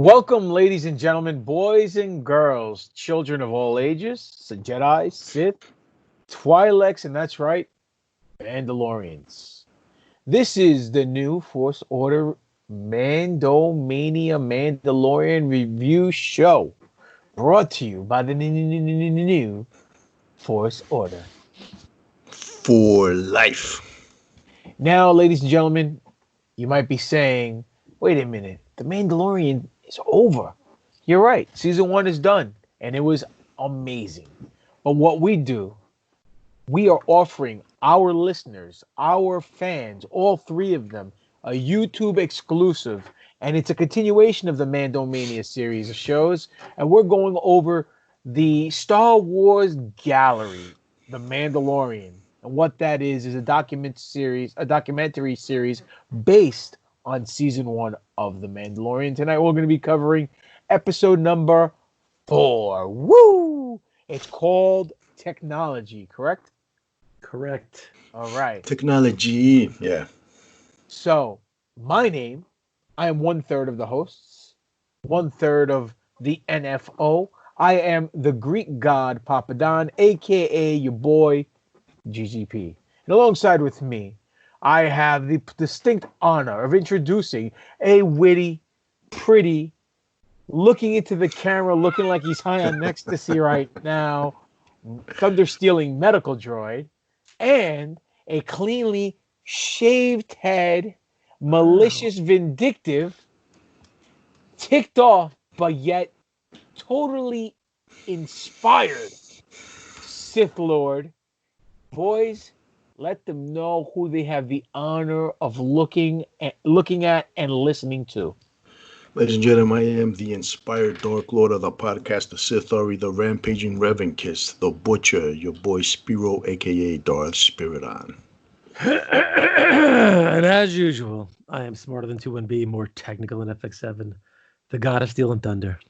Welcome, ladies and gentlemen, boys and girls, children of all ages, Jedi, Sith, Twi'leks, and that's right, Mandalorians. This is the new Force Order Mandomania Mandalorian review show, brought to you by the new Force Order. For life. Now, ladies and gentlemen, you might be saying, wait a minute, the Mandalorian is over. You're right. Season 1 is done, and it was amazing. But what we do, we are offering our listeners, our fans, all three of them, a YouTube exclusive, and it's a continuation of the Mandomania series of shows, and we're going over the Star Wars Gallery, The Mandalorian. And what that is a documentary series based on season 1 of The Mandalorian. Tonight we're going to be covering episode number 4. Woo! It's called Technology, correct? Correct. All right. Technology, yeah. So, my name, I am 1/3 of the hosts, 1/3 of the NFO. I am the Greek god Papadon, a.k.a. your boy, GGP. And alongside with me, I have the distinct honor of introducing a witty, pretty, looking into the camera, looking like he's high on ecstasy right now, thunder-stealing medical droid, and a cleanly shaved head, malicious, vindictive, ticked off, but yet totally inspired Sith Lord. Boys, let them know who they have the honor of looking at and listening to. Ladies and gentlemen, I am the inspired Dark Lord of the podcast, the Sith Ari, the rampaging Reverend Kiss, the Butcher, your boy Spiro, aka Darth Spiridon. And as usual, I am smarter than 2-1B, more technical than FX7, the god of steel and thunder.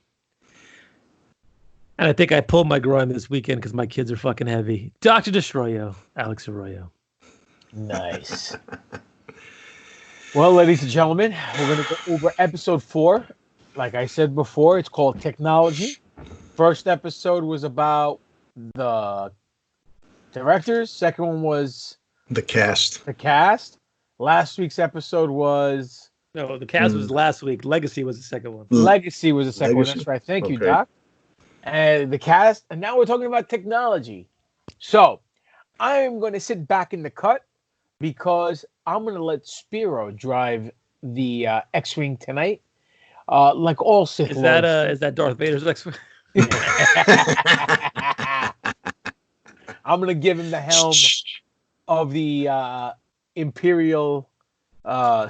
And I think I pulled my groin this weekend because my kids are fucking heavy. Dr. Destroyo, Alex Arroyo. Nice. Well, ladies and gentlemen, we're going to go over episode 4. Like I said before, it's called Technology. First episode was about the directors. Second one was the cast. Last week's episode was... No, the cast was last week. Legacy was the second one. Legacy was the second one. That's right. Thank you, Doc. And the cast. And now we're talking about technology. So, I'm going to sit back in the cut because I'm going to let Spiro drive the X-Wing tonight. Like all Sith Lords. Is that Darth Vader's X-Wing? I'm going to give him the helm of the Imperial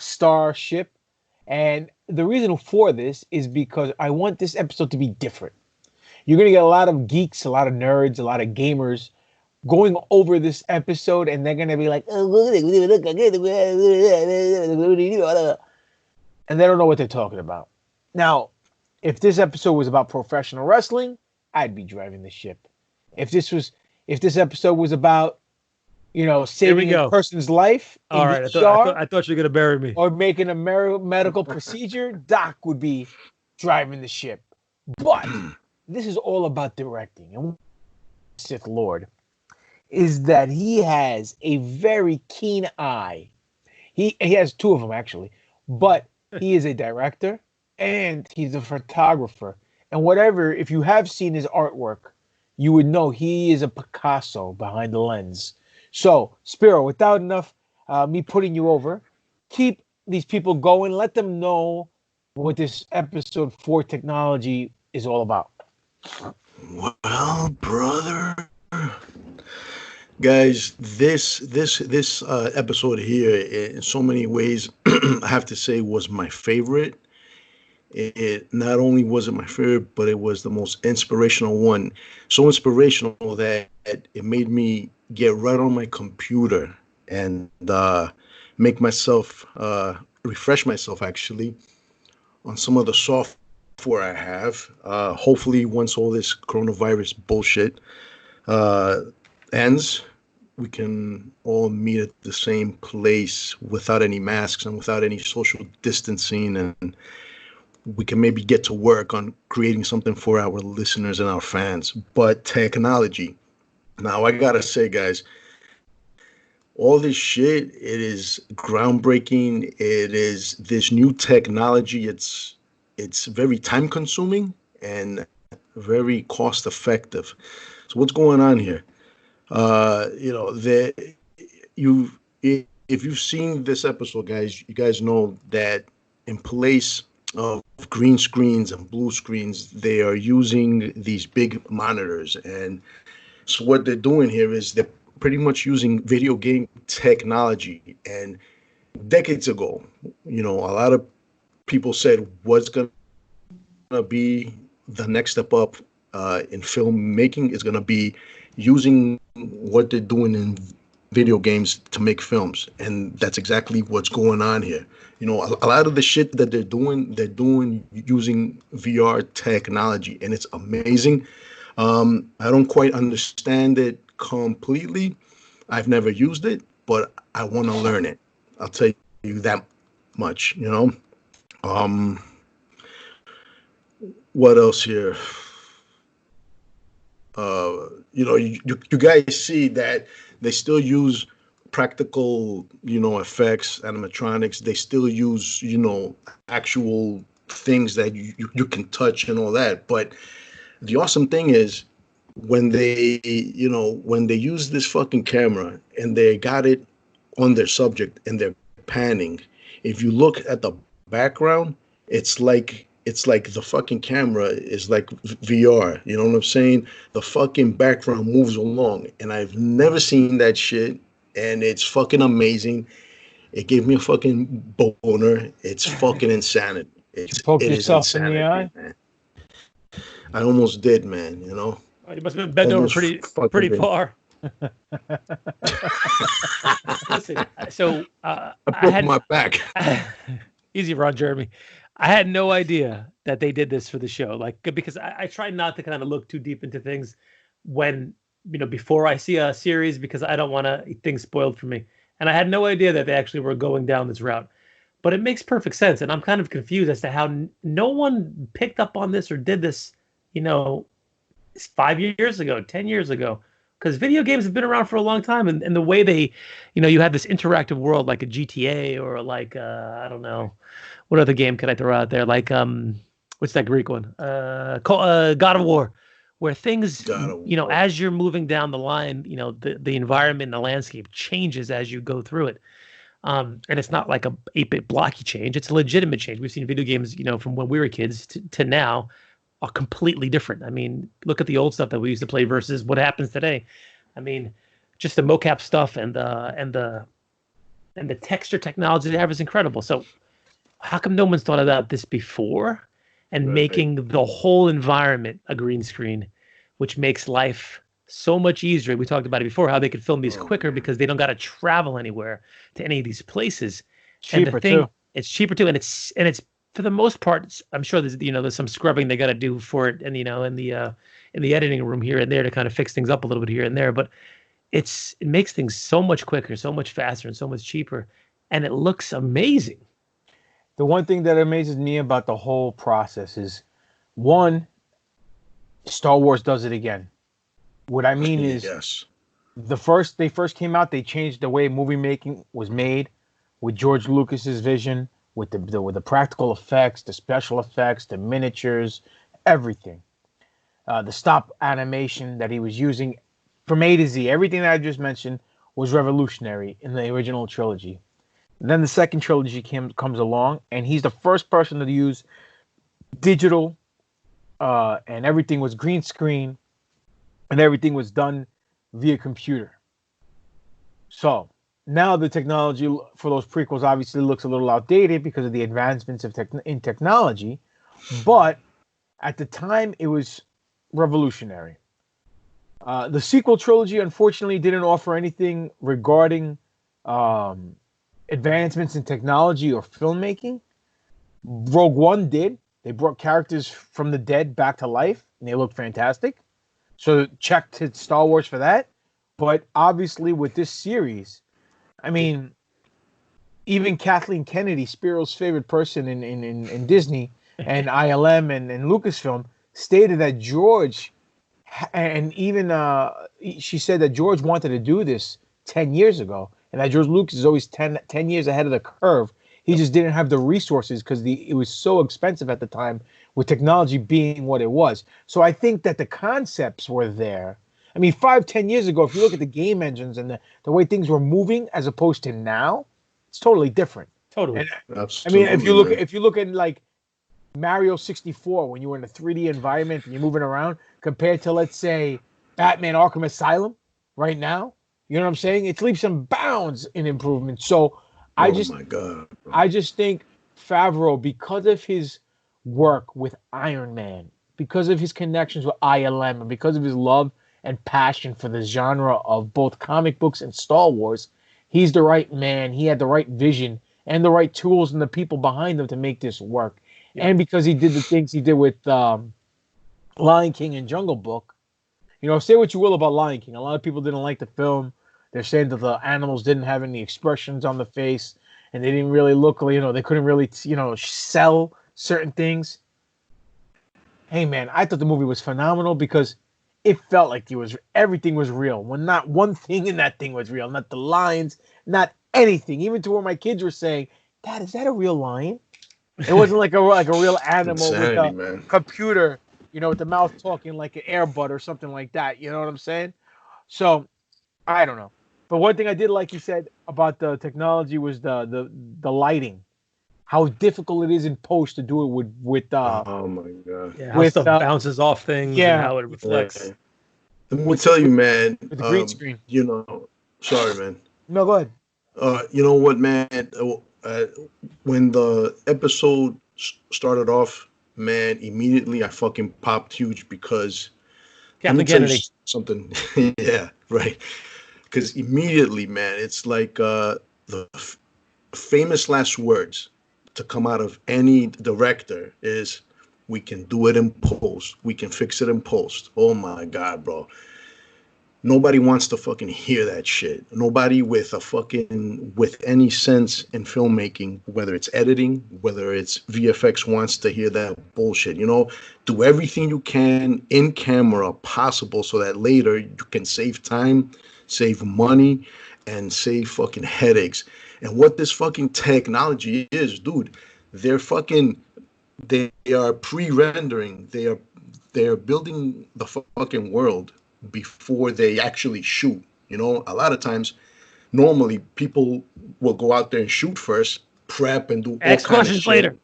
starship. And the reason for this is because I want this episode to be different. You're going to get a lot of geeks, a lot of nerds, a lot of gamers going over this episode, and they're going to be like, and they don't know what they're talking about. Now, if this episode was about professional wrestling, I'd be driving the ship. If this episode was about, saving a person's life, all right, I thought you were going to bury me, or making a medical procedure, Doc would be driving the ship. But this is all about directing, and Sith Lord is that he has a very keen eye. He has two of them, actually. But he is a director and he's a photographer. And whatever, if you have seen his artwork, you would know he is a Picasso behind the lens. So, Spiro, without enough me putting you over, keep these people going. Let them know what this episode 4 technology is all about. Well, brother... Guys, this episode here, in so many ways, I have to say, was my favorite. It not only was it my favorite, but it was the most inspirational one. So inspirational that it made me get right on my computer and make myself, refresh myself, actually, on some of the software I have. Hopefully, once all this coronavirus bullshit ends, we can all meet at the same place without any masks and without any social distancing, and we can maybe get to work on creating something for our listeners and our fans. But technology, now I gotta say, guys, all this shit, it is groundbreaking. It is this new technology. It's very time consuming and very cost effective. So what's going on here? You if you've seen this episode, guys, you guys know that in place of green screens and blue screens, they are using these big monitors. And so what they're doing here is they're pretty much using video game technology. And decades ago, a lot of people said what's going to be the next step up in filmmaking is going to be using what they're doing in video games to make films, and that's exactly what's going on here. A lot of the shit that they're doing using VR technology, and it's amazing. I don't quite understand it completely. I've never used it, but I want to learn it. I'll tell you that much. What else here? You guys see that they still use practical, effects, animatronics. They still use, actual things that you can touch and all that. But the awesome thing is when they use this fucking camera and they got it on their subject and they're panning, if you look at the background, it's like the fucking camera is like VR. You know what I'm saying? The fucking background moves along, and I've never seen that shit, and it's fucking amazing. It gave me a fucking boner. It's fucking insanity. You poke yourself insanity, in the eye? man. I almost did, man. You must have been bent over pretty far. Listen, so I broke my back. Easy, Ron Jeremy. I had no idea that they did this for the show, because I try not to kind of look too deep into things before I see a series, because I don't want things spoiled for me. And I had no idea that they actually were going down this route. But it makes perfect sense, and I'm kind of confused as to how no one picked up on this or did this, 5 years ago, 10 years ago. Because video games have been around for a long time, and the way they, you have this interactive world like a GTA or like, I don't know, what other game could I throw out there? Like, what's that Greek one? God of War, where things, as you're moving down the line, the environment and the landscape changes as you go through it. And it's not like a 8-bit blocky change. It's a legitimate change. We've seen video games, from when we were kids to now are completely different. I mean, look at the old stuff that we used to play versus what happens today. I mean, just the mocap stuff and the texture technology they have is incredible. So how come no one's thought about this before and making the whole environment a green screen, which makes life so much easier? We talked about it before, how they could film these quicker because they don't got to travel anywhere to any of these places. Cheaper too. It's cheaper too, and it's for the most part. I'm sure there's some scrubbing they got to do for it, and in the editing room here and there to kind of fix things up a little bit here and there. But it makes things so much quicker, so much faster, and so much cheaper, and it looks amazing. The one thing that amazes me about the whole process is, one, Star Wars does it again. What I mean is, yes, they first came out, they changed the way movie making was made with George Lucas's vision, with the practical effects, the special effects, the miniatures, everything. The stop animation that he was using from A to Z, everything that I just mentioned was revolutionary in the original trilogy. And then the second trilogy comes along, and he's the first person to use digital, and everything was green screen, and everything was done via computer. So now the technology for those prequels obviously looks a little outdated because of the advancements in technology, but at the time it was revolutionary. The sequel trilogy unfortunately didn't offer anything regarding advancements in technology or filmmaking. Rogue One did. They brought characters from the dead back to life, and they looked fantastic. So check to Star Wars for that. But obviously with this series, I mean, even Kathleen Kennedy, Spiro's favorite person in Disney, and ILM and Lucasfilm stated that George, and even she said that George wanted to do this 10 years ago, and that George Lucas is always 10 years ahead of the curve. He just didn't have the resources because it was so expensive at the time, with technology being what it was. So I think that the concepts were there. I mean, 5, 10 years ago, if you look at the game engines and the way things were moving as opposed to now, it's totally different. Totally. And I mean, Absolutely, if you look at like Mario 64 when you were in a 3D environment and you're moving around compared to, let's say, Batman Arkham Asylum right now, you know what I'm saying? It's leaps and bounds in improvement. So I oh just my god, bro. I just think Favreau, because of his work with Iron Man, because of his connections with ILM, and because of his love and passion for the genre of both comic books and Star Wars, he's the right man. He had the right vision and the right tools and the people behind him to make this work. Yeah. And because he did the things he did with Lion King and Jungle Book, you know, say what you will about Lion King. A lot of people didn't like the film. They're saying that the animals didn't have any expressions on the face and they didn't really look, you know, they couldn't really, you know, sell certain things. Hey, man, I thought the movie was phenomenal because it felt like everything was real. When not one thing in that thing was real, not the lions, not anything. Even to where my kids were saying, "Dad, is that a real lion?" It wasn't like a real animal with Insanity, a man. computer, you know, with the mouth talking like an Airbud or something like that. You know what I'm saying? So I don't know. But one thing I did like he said about the technology was the lighting. How difficult it is in post to do it Oh my god. Yeah, how with stuff bounces off things and yeah, how it reflects. Right. Let me with tell you, man. with the green screen. You know, sorry, man. No, go ahead. You know what, man? When the episode started off, man, immediately I fucking popped huge because let me Captain tell you Kennedy. something. Yeah, right. Because immediately, man, it's like the famous last words to come out of any director is, "We can do it in post. We can fix it in post." Oh my god, bro. Nobody wants to fucking hear that shit. Nobody with any sense in filmmaking, whether it's editing, whether it's VFX, wants to hear that bullshit. You know, do everything you can in camera possible so that later you can save time, save money, and save fucking headaches. And what this fucking technology is, dude, they're fucking they are pre-rendering. They are building the fucking world before they actually shoot. You know, a lot of times, normally people will go out there and shoot first, prep and do all X kind of questions shit. later.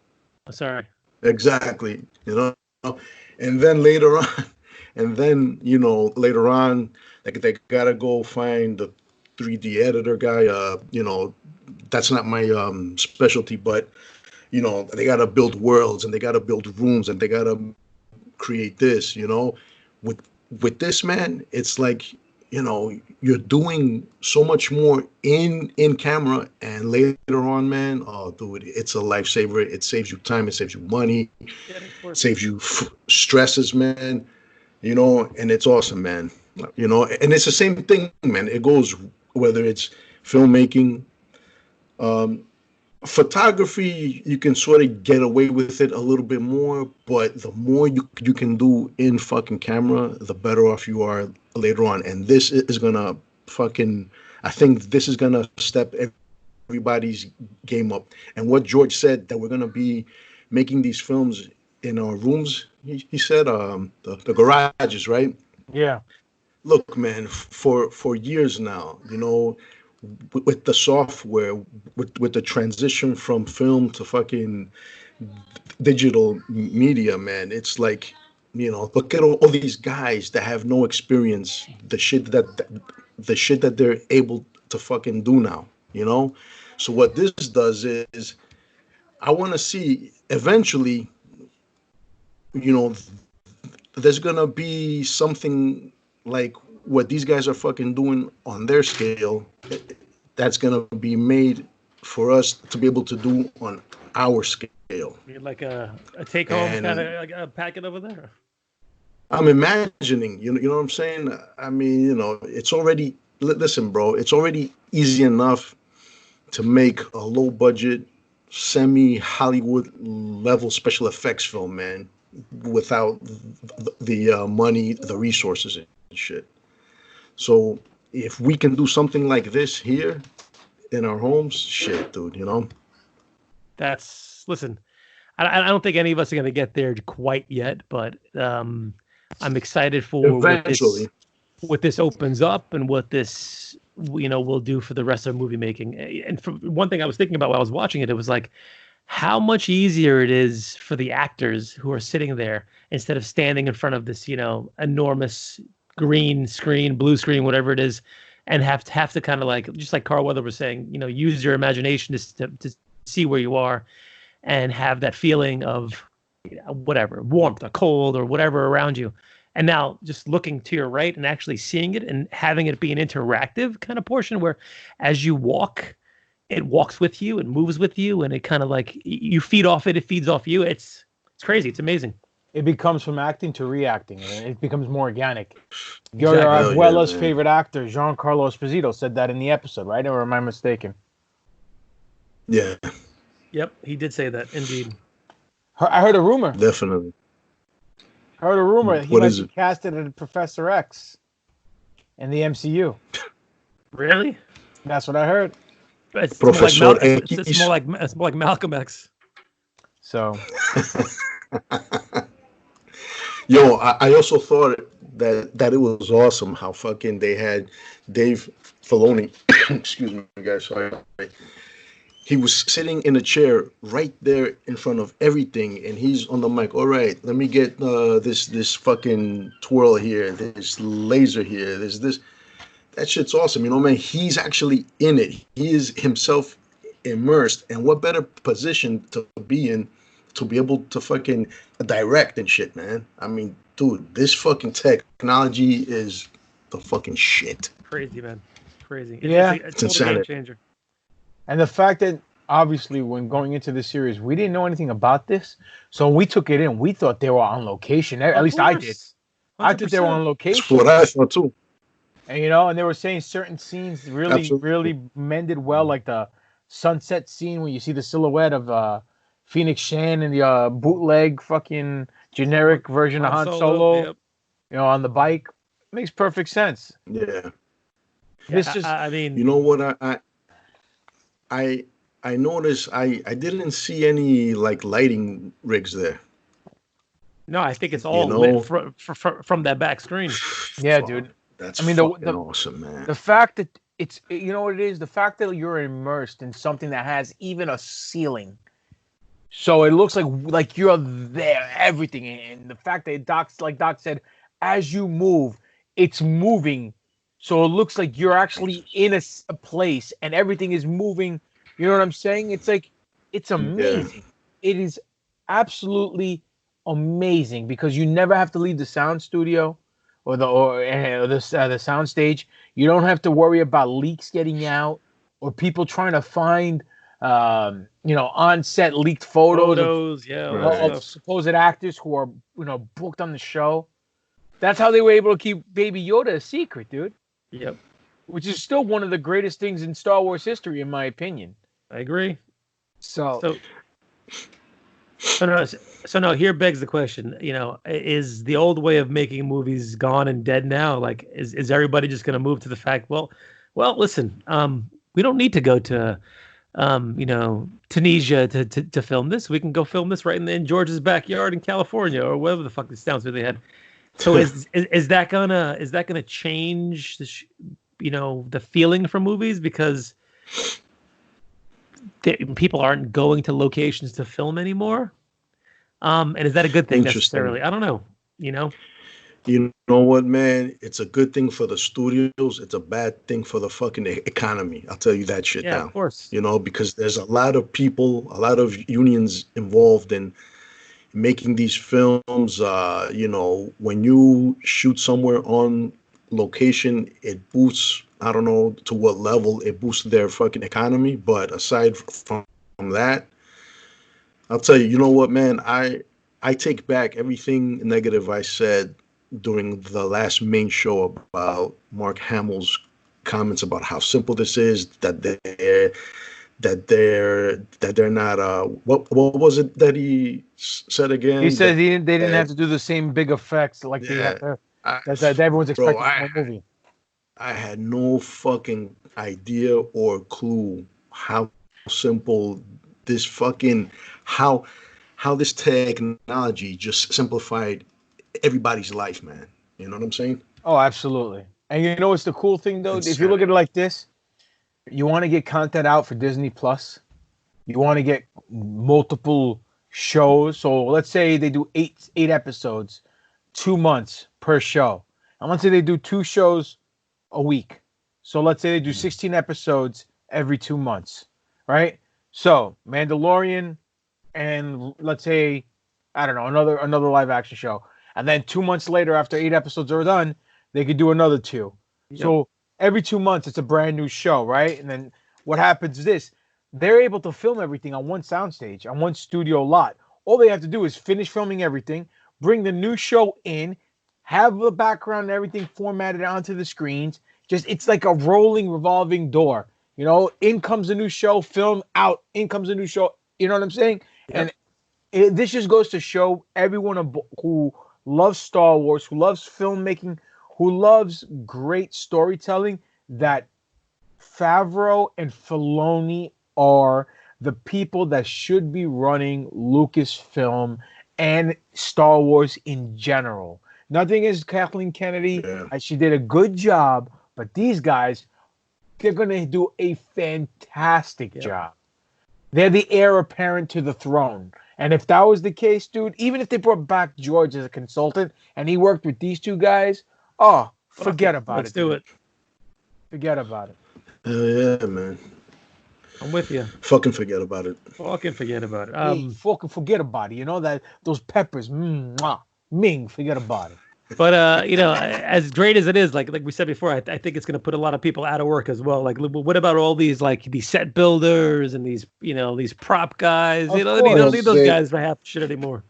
Oh, sorry. Exactly. You know, and then later on, later on, like they gotta go find the 3D editor guy. You know, that's not my specialty, but you know, they gotta build worlds and they gotta build rooms and they gotta create this. You know, with this, man, it's like, you know, you're doing so much more in camera, and later on, man, oh dude, it's a lifesaver. It saves you time, it saves you money, Yeah, of course. saves you stresses, man, you know. And it's awesome, man, you know. And it's the same thing, man. It goes whether it's filmmaking, um photography, you can sort of get away with it a little bit more, but the more you can do in fucking camera, the better off you are later on. And this is gonna fucking, I think this is gonna step everybody's game up. And what George said, that we're gonna be making these films in our rooms, he said the garages, right? Yeah. Look, man, for years now, you know, with the software, with the transition from film to fucking digital media, man, it's like, you know, look at all these guys that have no experience, the shit that they're able to fucking do now, you know. So what this does is, I want to see eventually, you know, there's gonna be something like what these guys are fucking doing on their scale, that's gonna be made for us to be able to do on our scale. You're like a take home kind And of like a packet over there. I'm imagining, you know what I'm saying? I mean, you know, it's already, listen, bro, it's already easy enough to make a low budget semi-Hollywood level special effects film, man, without the money, the resources and shit. So if we can do something like this here in our homes, shit, dude, you know? Listen, I don't think any of us are going to get there quite yet, but I'm excited for Eventually. what this opens up and what this will do for the rest of movie making. And for one thing I was thinking about while I was watching it, it was like how much easier it is for the actors who are sitting there instead of standing in front of this enormous green screen, blue screen, whatever it is, and have to kind of like, just like Carl Weather was saying, use your imagination to see where you are and have that feeling of whatever, warmth or cold or whatever around you. And now just looking to your right and actually seeing it and having it be an interactive kind of portion where as you walk, it walks with you, it moves with you, and it kind of like you feed off it, it feeds off you. It's crazy. It's amazing. It becomes from acting to reacting, and it becomes more organic. Exactly. Your Abuela's favorite actor, Giancarlo Esposito, said that in the episode, right? Or am I mistaken? Yeah. Yep, he did say that, indeed. I heard a rumor. Definitely. I heard a rumor he What might is be it? casted as Professor X in the MCU. Really? That's what I heard. It's Professor X. It's more like Malcolm X. So, Yo, I also thought that it was awesome how fucking they had Dave Filoni. Excuse me, guys. Sorry. He was sitting in a chair right there in front of everything, and he's on the mic. All right, let me get this fucking twirl here, this laser here, this. That shit's awesome, man. He's actually in it. He is himself immersed, and what better position to be in to be able to fucking direct and shit, man. I mean, dude, this fucking technology is the fucking shit. Crazy, man. Crazy. Yeah. It's a total game changer. And the fact that obviously when going into the series, we didn't know anything about this. So when we took it in, we thought they were on location. At least I did. 100%. I thought they were on location. That's what I thought too. And and they were saying certain scenes really mended well, like the sunset scene when you see the silhouette of Phoenix Shan and the bootleg fucking generic version of Han Solo, yep. On the bike. Makes perfect sense. Yeah. I mean, you know what I noticed I didn't see any like lighting rigs there. No, I think it's all lit from that back screen. Yeah, dude. That's awesome, man. The fact that it's what it is, the fact that you're immersed in something that has even a ceiling. So it looks like you're there, everything. And the fact that Doc said, as you move, it's moving. So it looks like you're actually in a place and everything is moving. You know what I'm saying? It's like, it's amazing. Yeah. It is absolutely amazing because you never have to leave the sound studio or the sound stage. You don't have to worry about leaks getting out or people trying to find, on set leaked photos of supposed actors who are, booked on the show. That's how they were able to keep Baby Yoda a secret, dude. Yep. Which is still one of the greatest things in Star Wars history, in my opinion. I agree. So no, here begs the question, is the old way of making movies gone and dead now? Like, is everybody just going to move to the fact, well, listen, we don't need to go to, Tunisia to film this. We can go film this right in George's backyard in California or whatever the fuck this sounds they had. So is that gonna change the feeling from movies because people aren't going to locations to film anymore? And is that a good thing necessarily? I don't know. You know what, man? It's a good thing for the studios. It's a bad thing for the fucking economy. I'll tell you that shit now. Yeah, of course. Because there's a lot of people, a lot of unions involved in making these films. When you shoot somewhere on location, it boosts, I don't know to what level it boosts their fucking economy. But aside from that, I'll tell you, you know what, man? I take back everything negative I said during the last main show about Mark Hamill's comments about how simple this is, that that they're not what was it that he said again? He said That, they didn't have to do the same big effects like they yeah, have to, I, that everyone's bro, expecting from a movie. I had no fucking idea or clue how simple this fucking how how this technology just simplified everybody's life, man. You know what I'm saying? Oh, absolutely. And you know what's the cool thing though? If you look Insanity. at it like this, you want to get content out for Disney Plus. You want to get multiple shows. So let's say they do eight episodes, 2 months per show. And let's say they do two shows a week. So let's say they do 16 episodes every 2 months, right? So Mandalorian and let's say, I don't know, another live action show. And then 2 months later, after 8 episodes are done, they could do another two. Yep. So every 2 months it's a brand new show, right? And then what happens is this: they're able to film everything on one soundstage, on one studio lot. All they have to do is finish filming everything, bring the new show in, have the background and everything formatted onto the screens. Just it's like a rolling, revolving door. You know, in comes a new show, film out. In comes a new show. You know what I'm saying? Yep. And this just goes to show everyone who loves Star Wars, who loves filmmaking, who loves great storytelling, that Favreau and Filoni are the people that should be running Lucasfilm and Star Wars in general. Nothing against Kathleen Kennedy. Yeah. She did a good job, but these guys, they're going to do a fantastic job. They're the heir apparent to the throne. And if that was the case, dude, even if they brought back George as a consultant and he worked with these two guys, forget about it. Let's do it. Forget about it. Hell yeah, man. I'm with you. Fucking forget about it. Fucking forget about it. Fucking forget about it. You know that those peppers, Ming, forget about it. But you know, as great as it is, like we said before, I think it's going to put a lot of people out of work as well. Like, what about all these these set builders and these prop guys? Of You course. don't need those guys for half shit anymore.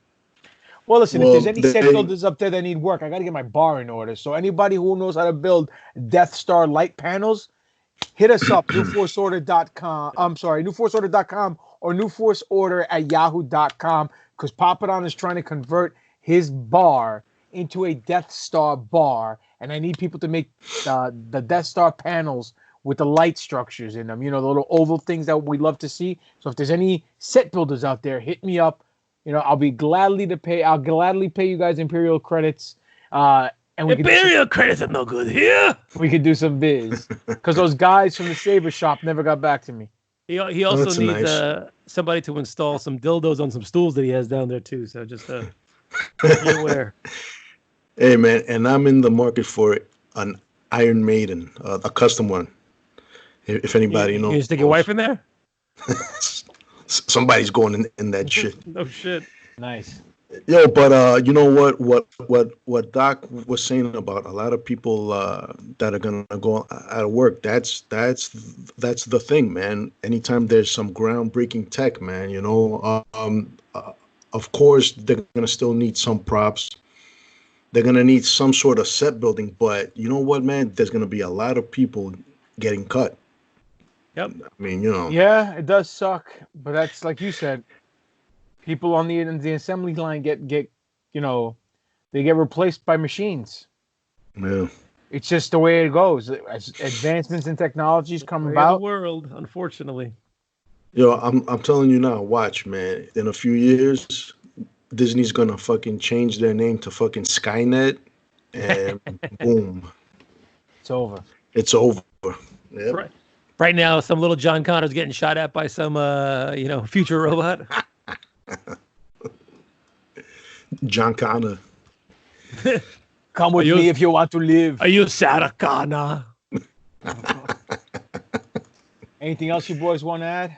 Well, listen, Well, if there's any set builders up there that need work, I got to get my bar in order. So anybody who knows how to build Death Star light panels, hit us up, newforceorder.com. I'm sorry, newforceorder.com or newforceorder@yahoo.com, because Papadon is trying to convert his bar into a Death Star bar, and I need people to make the Death Star panels with the light structures in them. You know, the little oval things that we love to see. So if there's any set builders out there, hit me up. You know, I'll gladly pay you guys Imperial credits. And we Imperial credits are no good here. We could do some biz, because those guys from the Saber Shop never got back to me. He also that's needs nice. Somebody to install some dildos on some stools that he has down there too. So just be aware. Hey, man, and I'm in the market for an Iron Maiden, a custom one. If anybody knows. You just stick your wife in there? Somebody's going in that shit. No shit. Nice. Yo, but you know what Doc was saying about a lot of people that are gonna go out of work. That's the thing, man. Anytime there's some groundbreaking tech, man, of course they're gonna still need some props. They're gonna need some sort of set building, but you know what, man? There's gonna be a lot of people getting cut. Yep. I mean, Yeah, it does suck, but that's like you said. People on the assembly line get they get replaced by machines. Yeah. It's just the way it goes. As advancements in technologies come Way of about, the world, unfortunately. Yo, I'm telling you now, watch, man. In a few years, Disney's gonna fucking change their name to fucking Skynet, and boom, it's over. it's over. Yep. Right now, some little John Connor's getting shot at by some future robot. John Connor. Come with me if you want to live. Are you Sarah Connor? Anything else you boys want to add?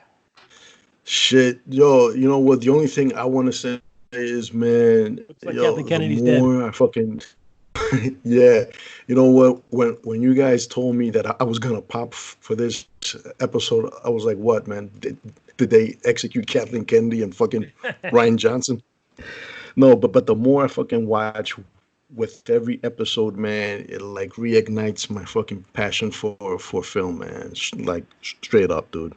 Shit, yo, you know what? The only thing I want to say is, man, Looks like yo, Kathleen Kennedy's the more I fucking, yeah, you know what? When you guys told me that I was gonna pop for this episode, I was like, what, man? Did they execute Kathleen Kennedy and fucking Ryan Johnson? No, but the more I fucking watch with every episode, man, it like reignites my fucking passion for film, man. Like straight up, dude.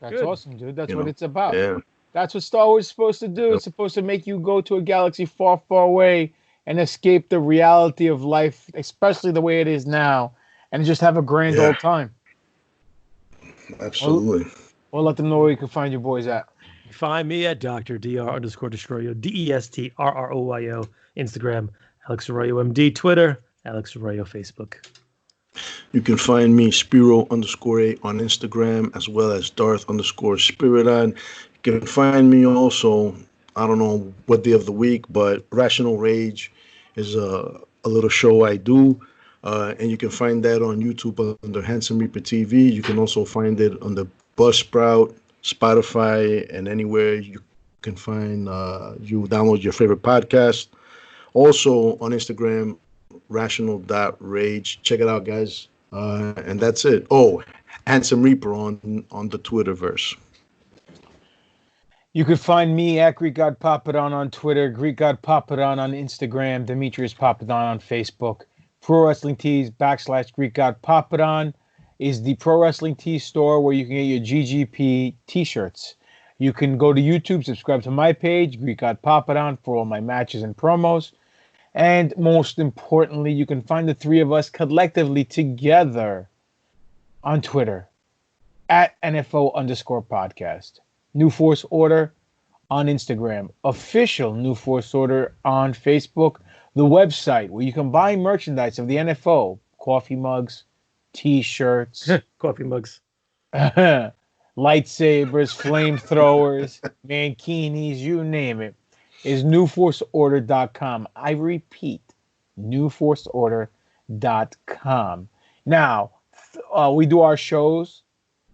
That's Good. awesome, dude. That's You what know? it's about. Yeah. That's what Star Wars is supposed to do. Yep. It's supposed to make you go to a galaxy far, far away and escape the reality of life, especially the way it is now, and just have a grand Yeah. old time. Absolutely. We'll let them know where you can find your boys at. Find me at Dr. _Destroyo, DESTRROYO, Instagram, Alex Arroyo MD, Twitter, Alex Arroyo, Facebook. You can find me Spiro_A on Instagram, as well as Darth_Spiridon. You can find me also, I don't know what day of the week, but Rational Rage is a little show I do. And you can find that on YouTube under Handsome Reaper TV. You can also find it on the Buzzsprout, Spotify, and anywhere you can find, you download your favorite podcast. Also on Instagram, rational.rage. Check it out, guys. And that's it. Oh, Handsome Reaper on the Twitterverse. You can find me at Greek God Papadon on Twitter, Greek God Papadon on Instagram, Demetrius Papadon on Facebook. Pro Wrestling Tees / Greek God Papadon is the Pro Wrestling Tees store where you can get your GGP t-shirts. You can go to YouTube, subscribe to my page, Greek God Papadon, for all my matches and promos. And most importantly, you can find the three of us collectively together on Twitter at NFO_podcast. New Force Order on Instagram. Official New Force Order on Facebook. The website where you can buy merchandise of the NFO. Coffee mugs, t-shirts. Coffee mugs. Lightsabers, flamethrowers, mankinis, you name it, is newforceorder.com. I repeat, newforceorder.com. Now, we do our shows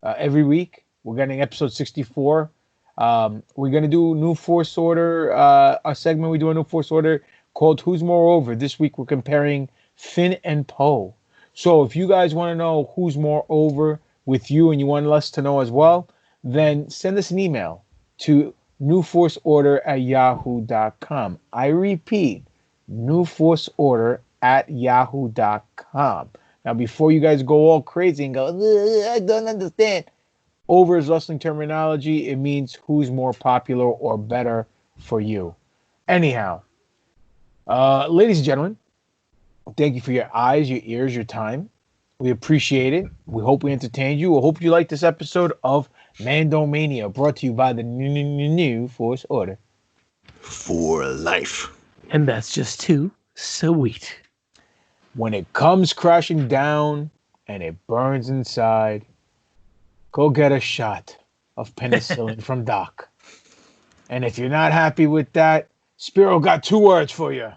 every week. We're getting episode 64. We're going to do New Force Order, a segment we do a New Force Order called Who's More Over. This week we're comparing Finn and Poe. So if you guys want to know who's more over with you and you want us to know as well, then send us an email to newforceorder@yahoo.com. I repeat, newforceorder@yahoo.com. Now, before you guys go all crazy and go, I don't understand. Over is wrestling terminology. It means who's more popular or better for you. Anyhow, ladies and gentlemen, thank you for your eyes, your ears, your time. We appreciate it. We hope we entertained you. We hope you liked this episode of Mandomania, brought to you by the New Force Order. For life. And that's just too sweet. When it comes crashing down and it burns inside, go get a shot of penicillin from Doc. And if you're not happy with that, Spiro got 2 words for you.